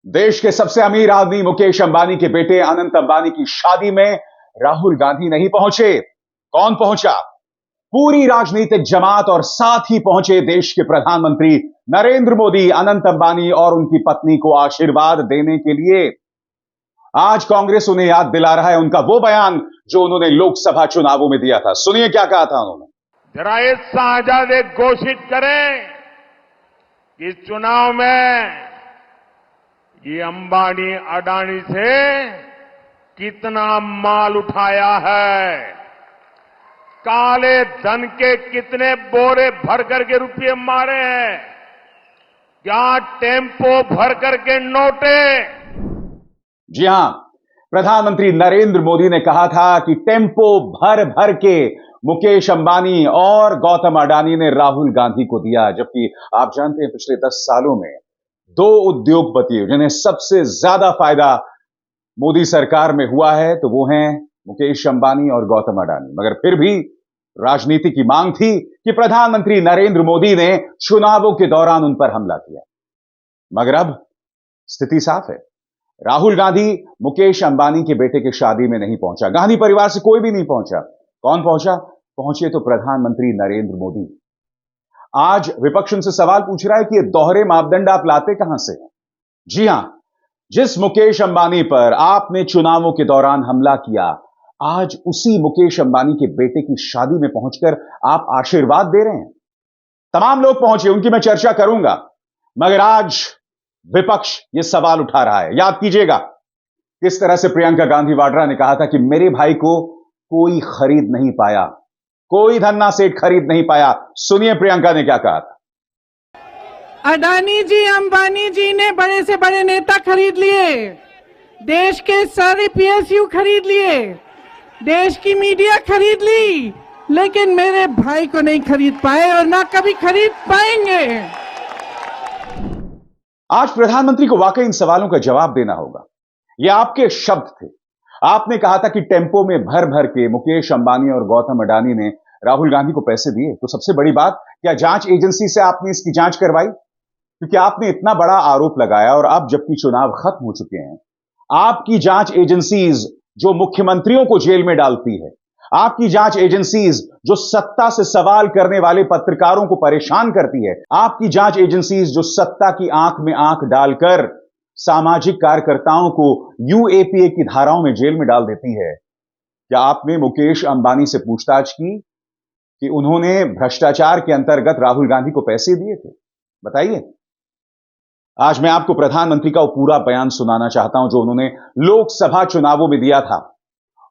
देश के सबसे अमीर आदमी मुकेश अंबानी के बेटे अनंत अंबानी की शादी में राहुल गांधी नहीं पहुंचे। कौन पहुंचा? पूरी राजनीतिक जमात और साथ ही पहुंचे देश के प्रधानमंत्री नरेंद्र मोदी अनंत अंबानी और उनकी पत्नी को आशीर्वाद देने के लिए। आज कांग्रेस उन्हें याद दिला रहा है उनका वो बयान जो उन्होंने लोकसभा चुनावों में दिया था। सुनिए क्या कहा था उन्होंने। जरा ये साझा घोषित करें कि इस चुनाव में ये अंबानी अडानी से कितना माल उठाया है, काले धन के कितने बोरे भर करके रुपये मारे हैं, क्या टेम्पो भर करके नोटे। जी हां, प्रधानमंत्री नरेंद्र मोदी ने कहा था कि टेम्पो भर भर के मुकेश अंबानी और गौतम अडानी ने राहुल गांधी को दिया। जबकि आप जानते हैं पिछले 10 सालों में दो उद्योगपति जिन्हें सबसे ज्यादा फायदा मोदी सरकार में हुआ है तो वो हैं मुकेश अंबानी और गौतम अडानी। मगर फिर भी राजनीति की मांग थी कि प्रधानमंत्री नरेंद्र मोदी ने चुनावों के दौरान उन पर हमला किया। मगर अब स्थिति साफ है, राहुल गांधी मुकेश अंबानी के बेटे की शादी में नहीं पहुंचा। गांधी परिवार से कोई भी नहीं पहुंचा। कौन पहुंचा? पहुंचे तो प्रधानमंत्री नरेंद्र मोदी। आज विपक्ष उनसे सवाल पूछ रहा है कि ये दोहरे मापदंड आप लाते कहां से हैं? जी हां, जिस मुकेश अंबानी पर आपने चुनावों के दौरान हमला किया, आज उसी मुकेश अंबानी के बेटे की शादी में पहुंचकर आप आशीर्वाद दे रहे हैं। तमाम लोग पहुंचे, उनकी मैं चर्चा करूंगा, मगर आज विपक्ष यह सवाल उठा रहा है। याद कीजिएगा किस तरह से प्रियंका गांधी वाड्रा ने कहा था कि मेरे भाई को कोई खरीद नहीं पाया, कोई धन्ना सेठ खरीद नहीं पाया। सुनिए प्रियंका ने क्या कहा था। अडानी जी अंबानी जी ने बड़े से बड़े नेता खरीद लिए, देश के सारे पीएसयू खरीद लिए, देश की मीडिया खरीद ली, लेकिन मेरे भाई को नहीं खरीद पाए और ना कभी खरीद पाएंगे। आज प्रधानमंत्री को वाकई इन सवालों का जवाब देना होगा। ये आपके शब्द थे। आपने कहा था कि टेम्पो में भर भर के मुकेश अंबानी और गौतम अडानी ने राहुल गांधी को पैसे दिए। तो सबसे बड़ी बात, क्या जांच एजेंसी से आपने इसकी जांच करवाई? क्योंकि आपने इतना बड़ा आरोप लगाया और अब जबकि चुनाव खत्म हो चुके हैं, आपकी जांच एजेंसीज जो मुख्यमंत्रियों को जेल में डालती है, आपकी जांच एजेंसीज जो सत्ता से सवाल करने वाले पत्रकारों को परेशान करती है, आपकी जांच एजेंसीज जो सत्ता की आंख में आंख डालकर सामाजिक कार्यकर्ताओं को यूएपीए की धाराओं में जेल में डाल देती है, क्या आपने मुकेश अंबानी से पूछताछ की कि उन्होंने भ्रष्टाचार के अंतर्गत राहुल गांधी को पैसे दिए थे? बताइए। आज मैं आपको प्रधानमंत्री का वो पूरा बयान सुनाना चाहता हूं जो उन्होंने लोकसभा चुनावों में दिया था,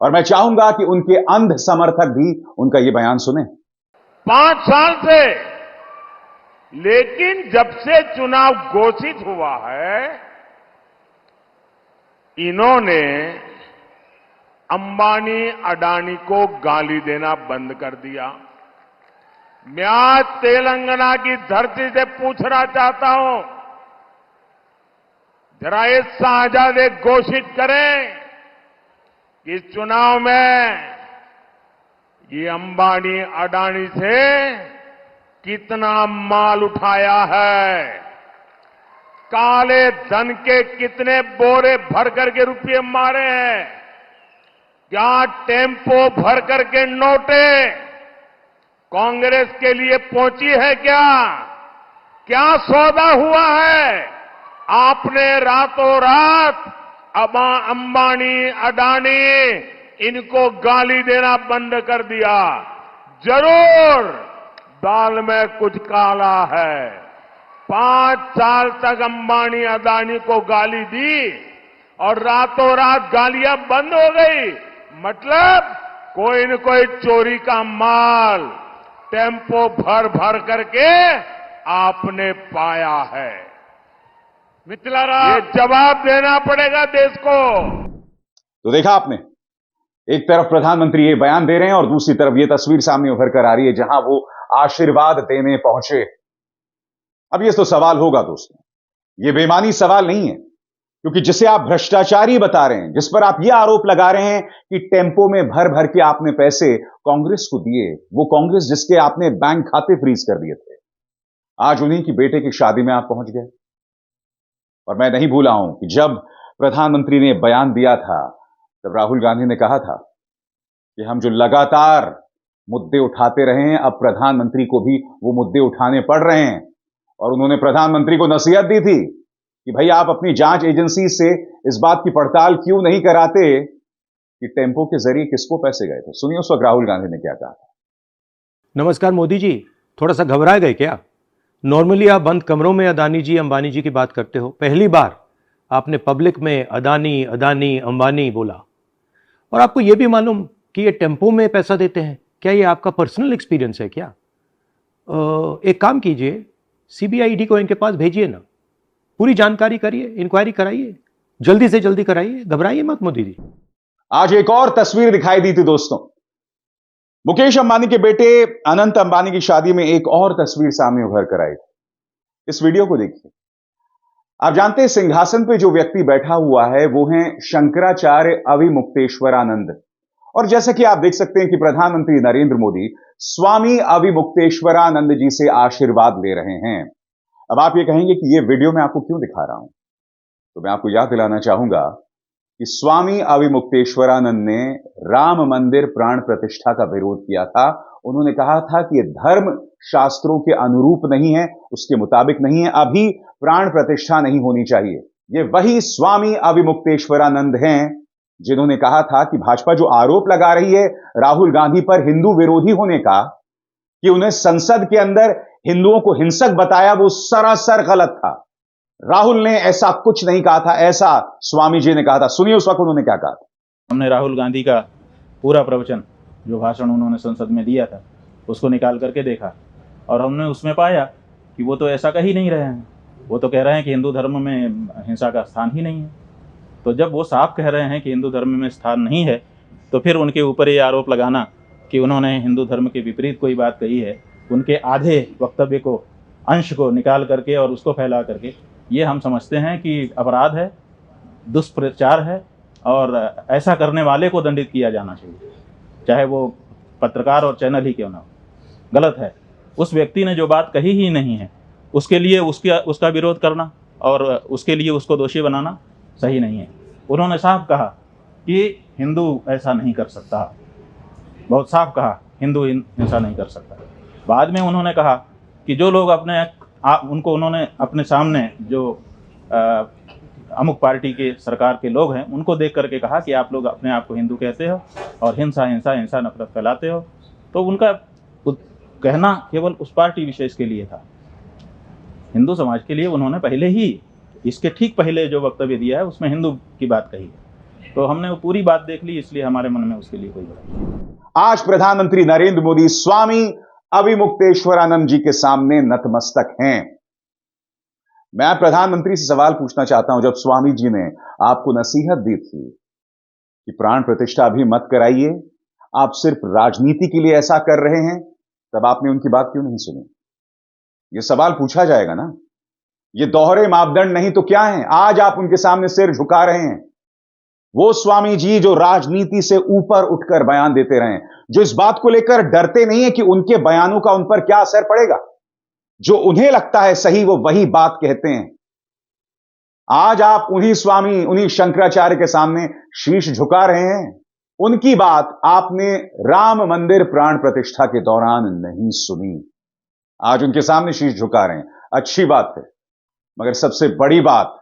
और मैं चाहूंगा कि उनके अंध समर्थक भी उनका यह बयान सुने। 5 साल से, लेकिन जब से चुनाव घोषित हुआ है, इन्होंने अंबानी अडानी को गाली देना बंद कर दिया। मैं आज तेलंगाना की धरती से पूछना चाहता हूं, जरा ये साझा घोषित करें कि इस चुनाव में ये अंबानी अडानी से कितना माल उठाया है, काले धन के कितने बोरे भर करके रुपये मारे हैं, क्या टेम्पो भर करके नोटे कांग्रेस के लिए पहुंची है, क्या सौदा हुआ है। आपने रातों रात अंबानी अडानी इनको गाली देना बंद कर दिया। जरूर दाल में कुछ काला है। 5 साल तक अंबानी अडानी को गाली दी और रातों रात गालियां बंद हो गई। मतलब कोई न कोई चोरी का माल टेम्पो भर भर करके आपने पाया है। ये जवाब देना पड़ेगा देश को। तो देखा आपने, एक तरफ प्रधानमंत्री ये बयान दे रहे हैं और दूसरी तरफ ये तस्वीर सामने उभर कर आ रही है जहां वो आशीर्वाद देने पहुंचे। अब ये तो सवाल होगा दोस्तों, ये बेईमानी सवाल नहीं है, क्योंकि जिसे आप भ्रष्टाचारी बता रहे हैं, जिस पर आप ये आरोप लगा रहे हैं कि टेम्पो में भर भर के आपने पैसे कांग्रेस को दिए, वो कांग्रेस जिसके आपने बैंक खाते फ्रीज कर दिए थे, आज उन्हीं की बेटे की शादी में आप पहुंच गए। और मैं नहीं भूला हूं कि जब प्रधानमंत्री ने बयान दिया था तब राहुल गांधी ने कहा था कि हम जो लगातार मुद्दे उठाते रहे हैं, अब प्रधानमंत्री को भी वो मुद्दे उठाने पड़ रहे हैं। और उन्होंने प्रधानमंत्री को नसीहत दी थी कि भाई आप अपनी जांच एजेंसी से इस बात की पड़ताल क्यों नहीं कराते कि टेम्पो के जरिए किसको पैसे गए थे। सुनिए उस वक्त राहुल गांधी ने क्या कहा था। नमस्कार मोदी जी, थोड़ा सा घबरा गए क्या? नॉर्मली आप बंद कमरों में अदानी जी अंबानी जी की बात करते हो, पहली बार आपने पब्लिक में अदानी अदानी अंबानी बोला। और आपको यह भी मालूम कि ये टेम्पो में पैसा देते हैं? क्या ये आपका पर्सनल एक्सपीरियंस है क्या? एक काम कीजिए, सीबीआई को इनके पास भेजिए ना, पूरी जानकारी करिए, इंक्वायरी कराइए, जल्दी से जल्दी कराइए, घबराइए मत मोदी जी। आज एक और तस्वीर दिखाई दी थी दोस्तों, मुकेश अंबानी के बेटे अनंत अंबानी की शादी में एक और तस्वीर सामने उभर कर आई थी। इस वीडियो को देखिए। आप जानते हैं सिंहासन पे जो व्यक्ति बैठा हुआ है वो है शंकराचार्य अविमुक्तेश्वरानंद। और जैसा कि आप देख सकते हैं कि प्रधानमंत्री नरेंद्र मोदी स्वामी अविमुक्तेश्वरानंद जी से आशीर्वाद ले रहे हैं। अब आप ये कहेंगे कि ये वीडियो मैं आपको क्यों दिखा रहा हूं, तो मैं आपको याद दिलाना चाहूंगा कि स्वामी अविमुक्तेश्वरानंद ने राम मंदिर प्राण प्रतिष्ठा का विरोध किया था। उन्होंने कहा था कि यह धर्म शास्त्रों के अनुरूप नहीं है, उसके मुताबिक नहीं है, अभी प्राण प्रतिष्ठा नहीं होनी चाहिए। ये वही स्वामी अविमुक्तेश्वरानंद हैं जिन्होंने कहा था कि भाजपा जो आरोप लगा रही है राहुल गांधी पर हिंदू विरोधी होने का, कि उन्हें संसद के अंदर हिंदुओं को हिंसक बताया, वो सरासर गलत था। राहुल ने ऐसा कुछ नहीं कहा था, ऐसा स्वामी जी ने कहा था। सुनिए उस वक्त उन्होंने क्या कहा था। हमने राहुल गांधी का पूरा प्रवचन, जो भाषण उन्होंने संसद में दिया था, उसको निकाल करके देखा और हमने उसमें पाया कि वो तो ऐसा कह ही नहीं रहे हैं। वो तो कह रहे हैं कि हिंदू धर्म में हिंसा का स्थान ही नहीं है। तो जब वो साफ कह रहे हैं कि हिंदू धर्म में स्थान नहीं है, तो फिर उनके ऊपर ये आरोप लगाना कि उन्होंने हिंदू धर्म के विपरीत कोई बात कही है, उनके आधे वक्तव्य को, अंश को निकाल करके और उसको फैला करके, ये हम समझते हैं कि अपराध है, दुष्प्रचार है और ऐसा करने वाले को दंडित किया जाना चाहिए, चाहे वो पत्रकार और चैनल ही क्यों ना हो। गलत है। उस व्यक्ति ने जो बात कही ही नहीं है उसके लिए उसका विरोध करना और उसके लिए उसको दोषी बनाना सही नहीं है। उन्होंने साफ कहा कि हिंदू ऐसा नहीं कर सकता, बहुत साफ कहा हिंदू हिंसा नहीं कर सकता। बाद में उन्होंने कहा कि जो लोग उनको उन्होंने अपने सामने जो अमुक पार्टी के सरकार के लोग हैं उनको देख करके कहा कि आप लोग अपने आप को हिंदू कहते हो और हिंसा नफरत फैलाते हो। तो उनका कहना केवल उस पार्टी विशेष के लिए था, हिंदू समाज के लिए उन्होंने पहले ही, इसके ठीक पहले जो वक्तव्य दिया है उसमें हिंदू की बात कही है। तो हमने वो पूरी बात देख ली, इसलिए हमारे मन में उसके लिए कोई बात नहीं। आज प्रधानमंत्री नरेंद्र मोदी स्वामी अविमुक्तेश्वरानंद जी के सामने नतमस्तक हैं। मैं प्रधानमंत्री से सवाल पूछना चाहता हूं, जब स्वामी जी ने आपको नसीहत दी थी कि प्राण प्रतिष्ठा अभी मत कराइए, आप सिर्फ राजनीति के लिए ऐसा कर रहे हैं, तब आपने उनकी बात क्यों नहीं सुनी? यह सवाल पूछा जाएगा ना। ये दोहरे मापदंड नहीं तो क्या है? आज आप उनके सामने सिर झुका रहे हैं। वो स्वामी जी जो राजनीति से ऊपर उठकर बयान देते रहे, जो इस बात को लेकर डरते नहीं है कि उनके बयानों का उन पर क्या असर पड़ेगा, जो उन्हें लगता है सही वो वही बात कहते हैं। आज आप उन्हीं स्वामी, उन्हीं शंकराचार्य के सामने शीश झुका रहे हैं। उनकी बात आपने राम मंदिर प्राण प्रतिष्ठा के दौरान नहीं सुनी, आज उनके सामने शीश झुका रहे हैं। अच्छी बात है, मगर सबसे बड़ी बात,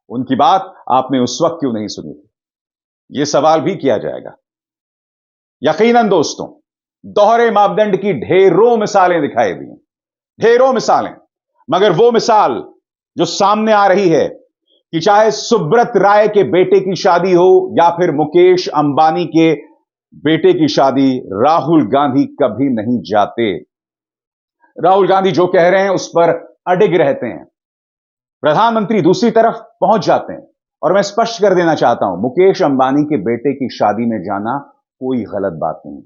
उनकी बात आपने उस वक्त क्यों नहीं सुनी थी? यह सवाल भी किया जाएगा। यकीनन दोस्तों, दोहरे मापदंड की ढेरों मिसालें दिखाई दी, ढेरों मिसालें, मगर वो मिसाल जो सामने आ रही है कि चाहे सुब्रत राय के बेटे की शादी हो या फिर मुकेश अंबानी के बेटे की शादी, राहुल गांधी कभी नहीं जाते। राहुल गांधी जो कह रहे हैं उस पर अडिग रहते हैं। प्रधानमंत्री दूसरी तरफ पहुंच जाते हैं। और मैं स्पष्ट कर देना चाहता हूं, मुकेश अंबानी के बेटे की शादी में जाना कोई गलत बात नहीं।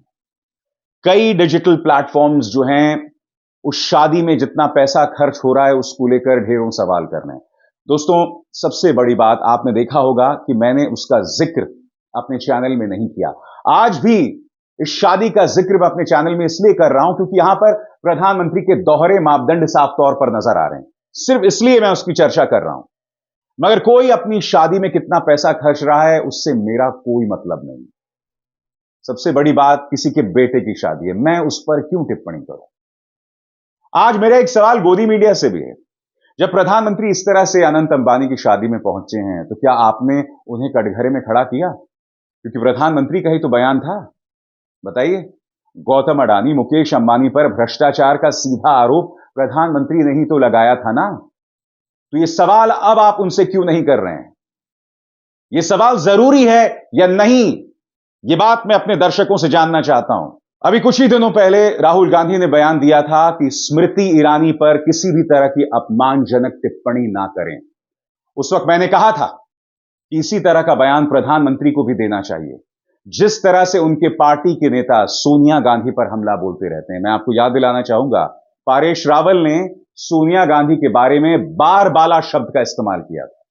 कई डिजिटल प्लेटफॉर्म्स जो हैं, उस शादी में जितना पैसा खर्च हो रहा है उसको लेकर ढेरों सवाल कर रहे हैं। दोस्तों, सबसे बड़ी बात आपने देखा होगा कि मैंने उसका जिक्र अपने चैनल में नहीं किया। आज भी इस शादी का जिक्र मैं अपने चैनल में इसलिए कर रहा हूं क्योंकि यहां पर प्रधानमंत्री के दोहरे मापदंड साफ तौर पर नजर आ रहे हैं। सिर्फ इसलिए मैं उसकी चर्चा कर रहा हूं। मगर कोई अपनी शादी में कितना पैसा खर्च रहा है उससे मेरा कोई मतलब नहीं। सबसे बड़ी बात किसी के बेटे की शादी है, मैं उस पर क्यों टिप्पणी करूं। आज मेरा एक सवाल गोदी मीडिया से भी है। जब प्रधानमंत्री इस तरह से अनंत अंबानी की शादी में पहुंचे हैं तो क्या आपने उन्हें कटघरे में खड़ा किया? क्योंकि प्रधानमंत्री का ही तो बयान था। बताइए, गौतम अडानी मुकेश अंबानी पर भ्रष्टाचार का सीधा आरोप प्रधानमंत्री ने ही तो लगाया था ना। तो यह सवाल अब आप उनसे क्यों नहीं कर रहे हैं? यह सवाल जरूरी है या नहीं, यह बात मैं अपने दर्शकों से जानना चाहता हूं। अभी कुछ ही दिनों पहले राहुल गांधी ने बयान दिया था कि स्मृति ईरानी पर किसी भी तरह की अपमानजनक टिप्पणी ना करें। उस वक्त मैंने कहा था कि इसी तरह का बयान प्रधानमंत्री को भी देना चाहिए। जिस तरह से उनके पार्टी के नेता सोनिया गांधी पर हमला बोलते रहते हैं, मैं आपको याद दिलाना चाहूंगा, पारेश रावल ने सोनिया गांधी के बारे में बार बाला शब्द का इस्तेमाल किया था।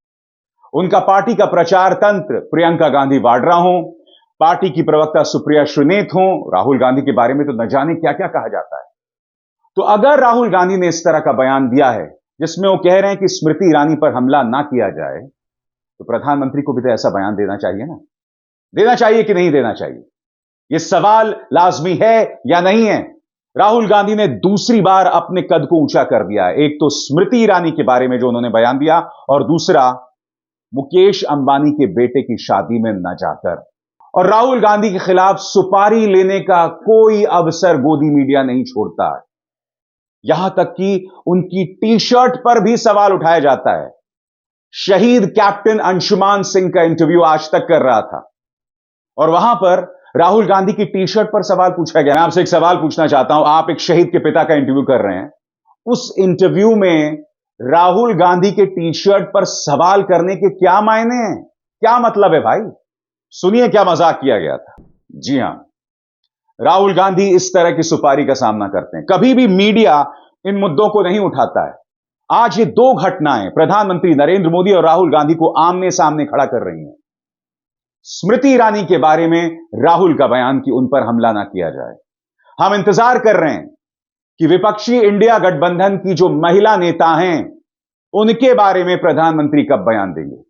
उनका पार्टी का प्रचार तंत्र प्रियंका गांधी वाड्रा हो, पार्टी की प्रवक्ता सुप्रिया श्रीनेत हो, राहुल गांधी के बारे में तो न जाने क्या क्या कहा जाता है। तो अगर राहुल गांधी ने इस तरह का बयान दिया है जिसमें वो कह रहे हैं कि स्मृति ईरानी पर हमला ना किया जाए, तो प्रधानमंत्री को भी तो ऐसा बयान देना चाहिए ना। देना चाहिए कि नहीं देना चाहिए, यह सवाल लाजमी है या नहीं है। राहुल गांधी ने दूसरी बार अपने कद को ऊंचा कर दिया है। एक तो स्मृति ईरानी के बारे में जो उन्होंने बयान दिया, और दूसरा मुकेश अंबानी के बेटे की शादी में न जाकर। और राहुल गांधी के खिलाफ सुपारी लेने का कोई अवसर गोदी मीडिया नहीं छोड़ता है। यहां तक कि उनकी टी शर्ट पर भी सवाल उठाया जाता है। शहीद कैप्टन अंशुमान सिंह का इंटरव्यू आज तक कर रहा था और वहां पर राहुल गांधी की टी शर्ट पर सवाल पूछा गया। मैं आपसे एक सवाल पूछना चाहता हूं, आप एक शहीद के पिता का इंटरव्यू कर रहे हैं, उस इंटरव्यू में राहुल गांधी के टी शर्ट पर सवाल करने के क्या मायने हैं, क्या मतलब है भाई? सुनिए क्या मजाक किया गया था। जी हां, राहुल गांधी इस तरह की सुपारी का सामना करते हैं। कभी भी मीडिया इन मुद्दों को नहीं उठाता है। आज ये दो घटनाएं प्रधानमंत्री नरेंद्र मोदी और राहुल गांधी को आमने सामने खड़ा कर रही हैं। स्मृति ईरानी के बारे में राहुल का बयान कि उन पर हमला ना किया जाए। हम इंतजार कर रहे हैं कि विपक्षी इंडिया गठबंधन की जो महिला नेता हैं उनके बारे में प्रधानमंत्री कब बयान देंगे।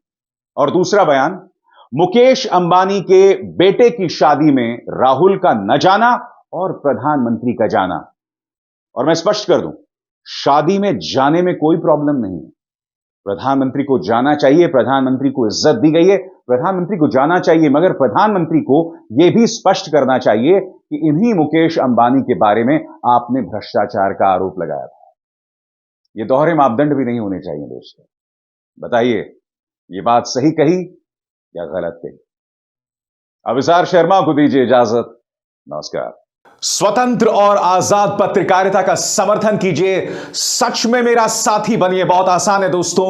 और दूसरा बयान, मुकेश अंबानी के बेटे की शादी में राहुल का न जाना और प्रधानमंत्री का जाना। और मैं स्पष्ट कर दूं, शादी में जाने में कोई प्रॉब्लम नहीं है। प्रधानमंत्री को जाना चाहिए, प्रधानमंत्री को इज्जत दी गई है, प्रधानमंत्री को जाना चाहिए, मगर प्रधानमंत्री को यह भी स्पष्ट करना चाहिए कि इन्हीं मुकेश अंबानी के बारे में आपने भ्रष्टाचार का आरोप लगाया था। यह दोहरे मापदंड भी नहीं होने चाहिए दोस्तों। बताइए, यह बात सही कही या गलत कही? अभिसार शर्मा को दीजिए इजाजत। नमस्कार। स्वतंत्र और आजाद पत्रकारिता का समर्थन कीजिए, सच में मेरा साथी बनिए। बहुत आसान है दोस्तों,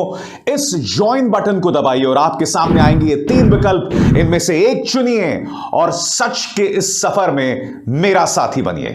इस ज्वाइन बटन को दबाइए और आपके सामने आएंगे ये 3 विकल्प, इनमें से एक चुनिए और सच के इस सफर में मेरा साथी बनिए।